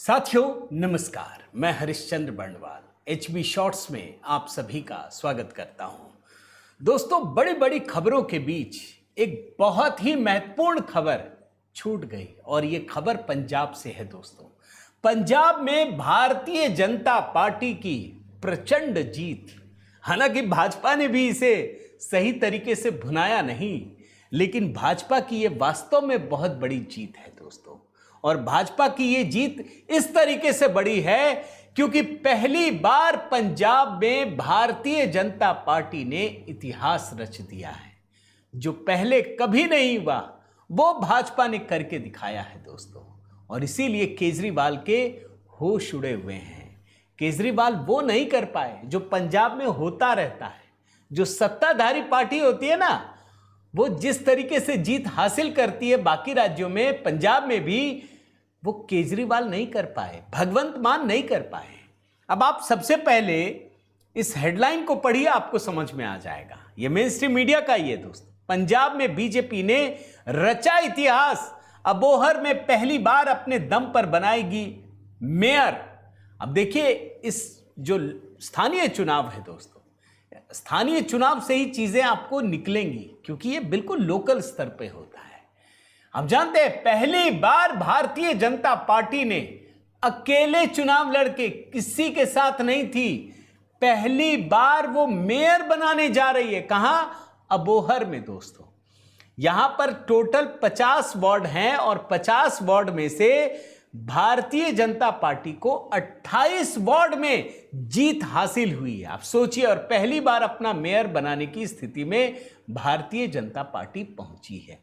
साथियों नमस्कार, मैं हरिश्चंद्र बर्णवाल एचबी शॉर्ट्स में आप सभी का स्वागत करता हूं। दोस्तों, बड़ी बड़ी खबरों के बीच एक बहुत ही महत्वपूर्ण खबर छूट गई और ये खबर पंजाब से है। दोस्तों, पंजाब में भारतीय जनता पार्टी की प्रचंड जीत। हालांकि भाजपा ने भी इसे सही तरीके से भुनाया नहीं, लेकिन भाजपा की ये वास्तव में बहुत बड़ी जीत है दोस्तों। और भाजपा की ये जीत इस तरीके से बड़ी है क्योंकि पहली बार पंजाब में भारतीय जनता पार्टी ने इतिहास रच दिया है। जो पहले कभी नहीं हुआ वो भाजपा ने करके दिखाया है दोस्तों। और इसीलिए केजरीवाल के होश उड़े हुए हैं। केजरीवाल वो नहीं कर पाए जो पंजाब में होता रहता है। जो सत्ताधारी पार्टी होती है ना, वो जिस तरीके से जीत हासिल करती है बाकी राज्यों में, पंजाब में भी वो केजरीवाल नहीं कर पाए, भगवंत मान नहीं कर पाए। अब आप सबसे पहले इस हेडलाइन को पढ़िए, आपको समझ में आ जाएगा। ये मेन स्ट्रीम मीडिया का ही है दोस्तों। पंजाब में बीजेपी ने रचा इतिहास, अबोहर में पहली बार अपने दम पर बनाएगी मेयर। अब देखिए, इस जो स्थानीय चुनाव है दोस्तों, स्थानीय चुनाव से ही चीजें आपको निकलेंगी क्योंकि ये बिल्कुल लोकल स्तर पे होता है। हम जानते हैं पहली बार भारतीय जनता पार्टी ने अकेले चुनाव लड़के, किसी के साथ नहीं थी, पहली बार वो मेयर बनाने जा रही है। कहां? अबोहर में दोस्तों। यहां पर टोटल 50 वार्ड हैं और 50 वार्ड में से भारतीय जनता पार्टी को 28 वार्ड में जीत हासिल हुई है। आप सोचिए, और पहली बार अपना मेयर बनाने की स्थिति में भारतीय जनता पार्टी पहुंची है।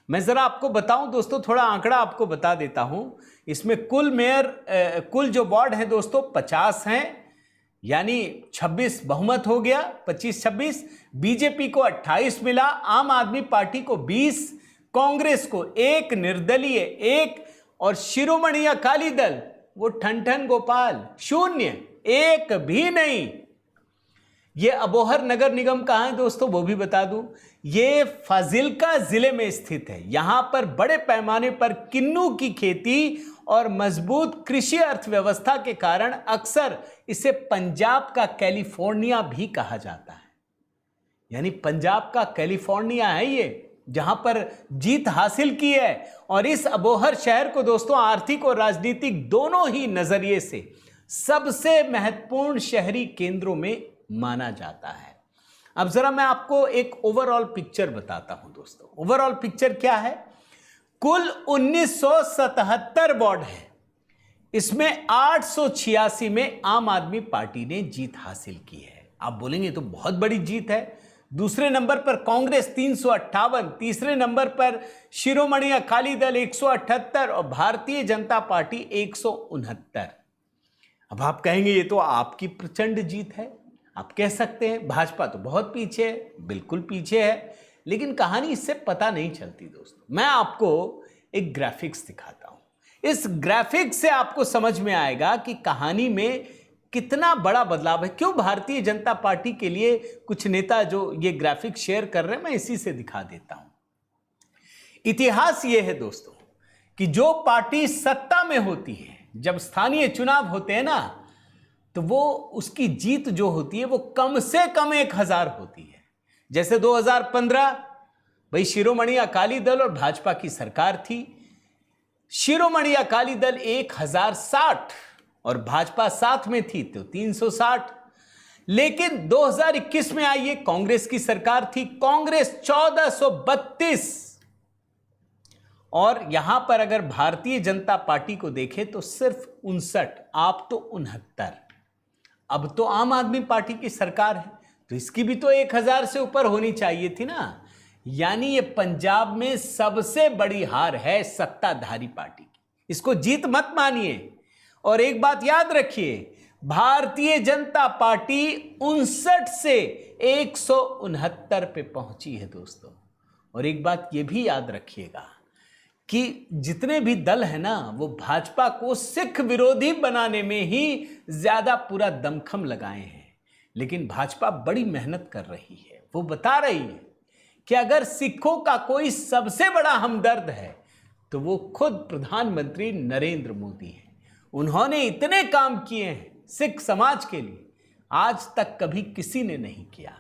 मैं जरा आपको बताऊं दोस्तों, थोड़ा आंकड़ा आपको बता देता हूं। इसमें कुल जो वार्ड हैं दोस्तों 50 हैं, यानी 26 बहुमत हो गया, 25-26। बीजेपी को 28 मिला, आम आदमी पार्टी को 20, कांग्रेस को 1, निर्दलीय 1 और शिरोमणि अकाली दल वो ठन गोपाल 0, 1 भी नहीं। ये अबोहर नगर निगम कहां है दोस्तों, वो भी बता दूं। ये फाजिल्का जिले में स्थित है। यहां पर बड़े पैमाने पर किन्नू की खेती और मजबूत कृषि अर्थव्यवस्था के कारण अक्सर इसे पंजाब का कैलिफोर्निया भी कहा जाता है। यानी पंजाब का कैलिफोर्निया है ये, जहां पर जीत हासिल की है। और इस अबोहर शहर को दोस्तों आर्थिक और राजनीतिक दोनों ही नजरिए से सबसे महत्वपूर्ण शहरी केंद्रों में माना जाता है। अब जरा मैं आपको एक ओवरऑल पिक्चर बताता हूं दोस्तों। ओवरऑल पिक्चर क्या है? कुल 1977 वार्ड है, इसमें 886 में आम आदमी पार्टी ने जीत हासिल की है। आप बोलेंगे तो बहुत बड़ी जीत है। दूसरे नंबर पर कांग्रेस 358, तीसरे नंबर पर शिरोमणि अकाली दल 178 और भारतीय जनता पार्टी 169। अब आप कहेंगे ये तो आपकी प्रचंड जीत है। आप कह सकते हैं भाजपा तो बहुत पीछे है, बिल्कुल पीछे है, लेकिन कहानी इससे पता नहीं चलती दोस्तों। मैं आपको एक ग्राफिक्स दिखाता हूं। इस ग्राफिक्स से आपको समझ में आएगा कि कहानी में कितना बड़ा बदलाव है। क्यों भारतीय जनता पार्टी के लिए कुछ नेता जो ये ग्राफिक शेयर कर रहे हैं, मैं इसी से दिखा देता हूं। इतिहास ये है दोस्तों कि जो पार्टी सत्ता में होती है, जब स्थानीय चुनाव होते हैं ना, तो वो उसकी जीत जो होती है वो कम से कम 1000 होती है। जैसे 2015 भाई शिरोमणि अकाली दल और भाजपा की सरकार थी। शिरोमणि अकाली दल 1060 और भाजपा साथ में थी तो 360। लेकिन 2021 में आई ये कांग्रेस की सरकार थी, कांग्रेस 1432 और यहां पर अगर भारतीय जनता पार्टी को देखें तो सिर्फ 59, आप तो 69। अब तो आम आदमी पार्टी की सरकार है तो इसकी भी तो 1000 से ऊपर होनी चाहिए थी ना। यानी ये पंजाब में सबसे बड़ी हार है सत्ताधारी पार्टी की। इसको जीत मत मानिए। और एक बात याद रखिए, भारतीय जनता पार्टी 59 से 169 पे पहुंची है दोस्तों। और एक बात ये भी याद रखिएगा कि जितने भी दल है ना, वो भाजपा को सिख विरोधी बनाने में ही ज्यादा पूरा दमखम लगाए हैं। लेकिन भाजपा बड़ी मेहनत कर रही है। वो बता रही है कि अगर सिखों का कोई सबसे बड़ा हमदर्द है तो वो खुद प्रधानमंत्री नरेंद्र मोदी है। उन्होंने इतने काम किए हैं सिख समाज के लिए, आज तक कभी किसी ने नहीं किया।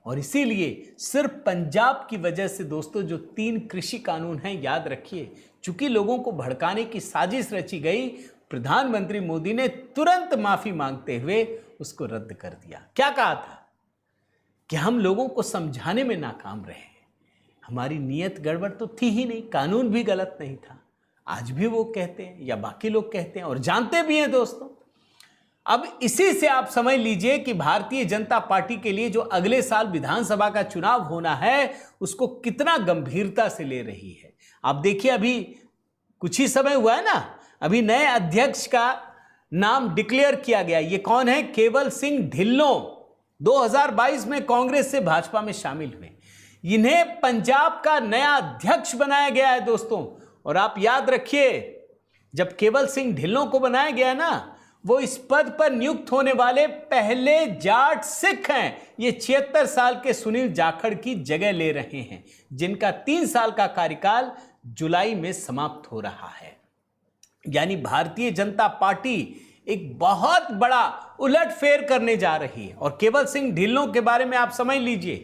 और इसीलिए सिर्फ पंजाब की वजह से दोस्तों जो 3 कृषि कानून हैं, याद रखिए, चूंकि लोगों को भड़काने की साजिश रची गई, प्रधानमंत्री मोदी ने तुरंत माफी मांगते हुए उसको रद्द कर दिया। क्या कहा था कि हम लोगों को समझाने में नाकाम रहे, हमारी नीयत गड़बड़ तो थी ही नहीं, कानून भी गलत नहीं था। आज भी वो कहते हैं या बाकी लोग कहते हैं और जानते भी हैं दोस्तों। अब इसी से आप समझ लीजिए कि भारतीय जनता पार्टी के लिए जो अगले साल विधानसभा का चुनाव होना है उसको कितना गंभीरता से ले रही है। आप देखिए, अभी कुछ ही समय हुआ है ना, अभी नए अध्यक्ष का नाम डिक्लेयर किया गया। ये कौन है? केवल सिंह ढिल्लों 2022 में कांग्रेस से भाजपा में शामिल हुए। इन्हें पंजाब का नया अध्यक्ष बनाया गया है दोस्तों। और आप याद रखिए, जब केवल सिंह ढिल्लों को बनाया गया ना, वो इस पद पर नियुक्त होने वाले पहले जाट सिख हैं। ये 76 साल के सुनील जाखड़ की जगह ले रहे हैं, जिनका 3 साल का कार्यकाल जुलाई में समाप्त हो रहा है। यानी भारतीय जनता पार्टी एक बहुत बड़ा उलटफेर करने जा रही है। और केवल सिंह ढिल्लों के बारे में आप समझ लीजिए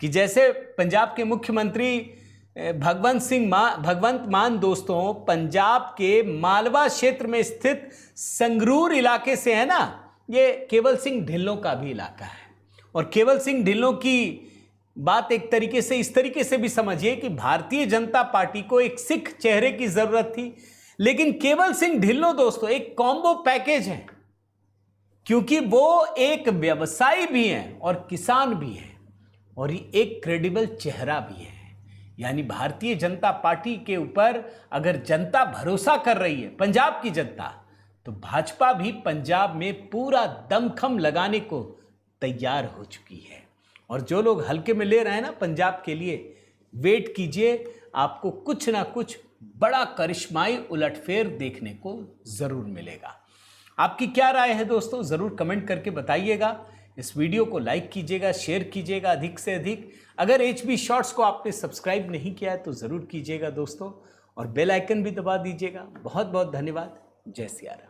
कि जैसे पंजाब के मुख्यमंत्री भगवंत मान दोस्तों पंजाब के मालवा क्षेत्र में स्थित संगरूर इलाके से है ना, ये केवल सिंह ढिल्लों का भी इलाका है। और केवल सिंह ढिल्लों की बात एक तरीके से इस तरीके से भी समझिए कि भारतीय जनता पार्टी को एक सिख चेहरे की जरूरत थी, लेकिन केवल सिंह ढिल्लों दोस्तों एक कॉम्बो पैकेज है, क्योंकि वो एक व्यवसायी भी हैं और किसान भी हैं और एक क्रेडिबल चेहरा भी है। यानी भारतीय जनता पार्टी के ऊपर अगर जनता भरोसा कर रही है, पंजाब की जनता, तो भाजपा भी पंजाब में पूरा दमखम लगाने को तैयार हो चुकी है। और जो लोग हल्के में ले रहे हैं ना पंजाब के लिए, वेट कीजिए, आपको कुछ ना कुछ बड़ा करिश्माई उलटफेर देखने को जरूर मिलेगा। आपकी क्या राय है दोस्तों, जरूर कमेंट करके बताइएगा। इस वीडियो को लाइक कीजिएगा, शेयर कीजिएगा अधिक से अधिक। अगर HB शॉर्ट्स को आपने सब्सक्राइब नहीं किया है तो ज़रूर कीजिएगा दोस्तों, और बेल आइकन भी दबा दीजिएगा। बहुत बहुत धन्यवाद। जय सिया राम।